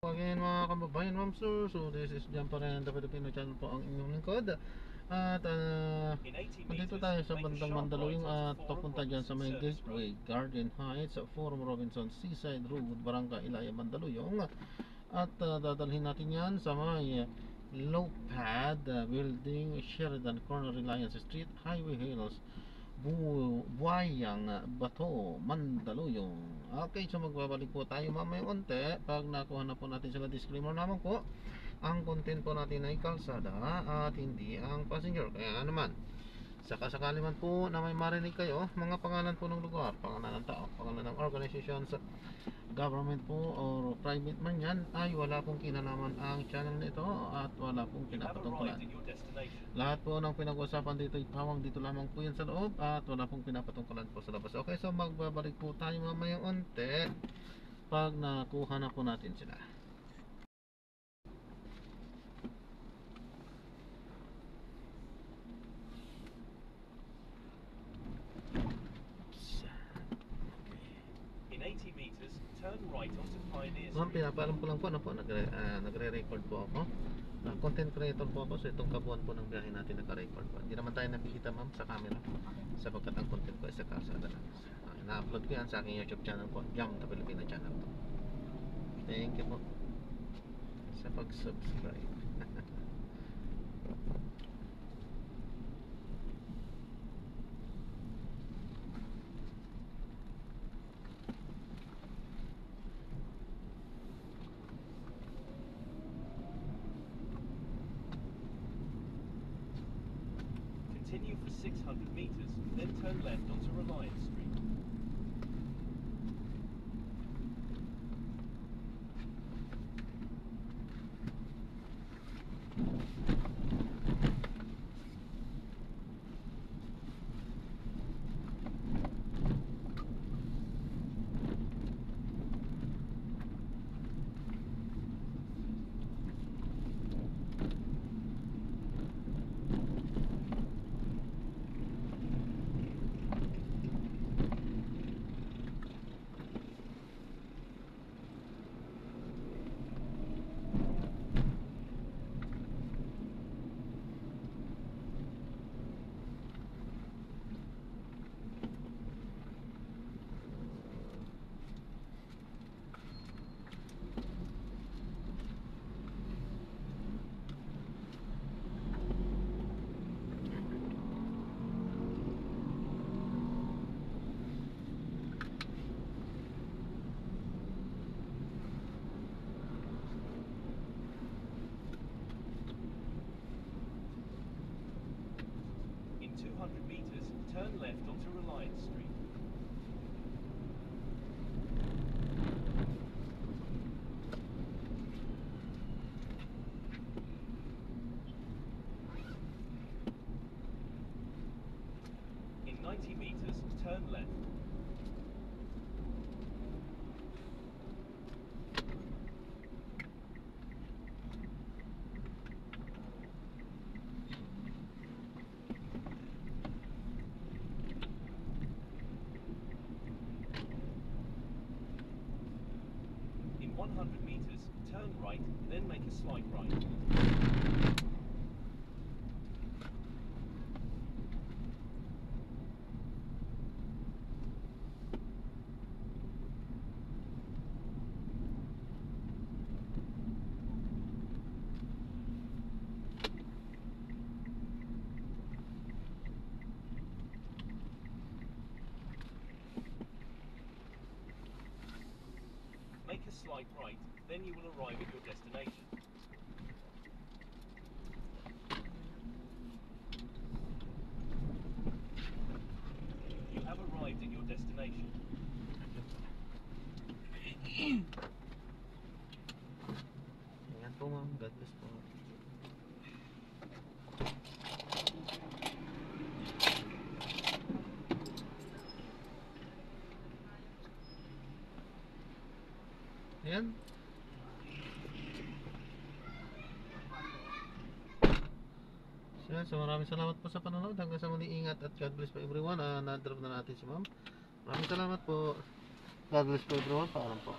Again mga kababayan, ma'am sir, so this is Jam pa rin, the Filipino channel po ang inyong lingkod. At nandito tayo sa bandang Mandaluyong at papunta dyan sa may Gateway Garden Heights, Forum Robinson Seaside Road, Barangay Ilaya, Mandaluyong. At dadalhin natin yan sa may low pad building, Sheridan Corner, Reliance Street, Highway Hills, Buayang, Bato, Mandaluyong. Okay, so magbabalik po tayo mamaya unti pag nakuha na po natin sila. Disclaimer naman po, ang content po natin ay kalsada at hindi ang passenger. Kaya naman, sakasakali man po na may marinig kayo, mga pangalan po ng lugar, pangalan ng tao, pangalan ng organizations, government po or private man yan, ay wala pong kinalaman ang channel nito at wala pong pinapatungkulan. Lahat po ng pinag-usapan dito ay pawang dito lamang po yan sa loob at wala pong pinapatungkulan po sa labas. Okay, so magbabalik po tayo mamayang unti pag nakuha na po natin sila. Ma'am, pinapaalam ko lang po, nagre-record po ako. Content creator po ako, so itong kabuuan po ng biyahe natin naka-record po. Hindi naman tayo nakikita ma'am sa camera sapagkat ang content ko ay sa kalsada lang. Na-upload ko yan sa aking YouTube channel po, Jam the Filipino channel po. Thank you po sa pag-subscribe. Continue for 600 meters, then turn left onto Reliance Street. In 200 meters, turn left onto Reliance Street. In 90 meters, turn left. In 100 meters, turn right, then make a slight right. Make a slight right, then you will arrive at your destination. You have arrived at your destination. Ayan po ma'am, God bless po. Ayan. So maraming salamat po sa panonood. Hanggang sa muli, ingat at God bless po everyone. Na-drop na natin si ma'am. Maraming salamat po. God bless po everyone. Paalam po.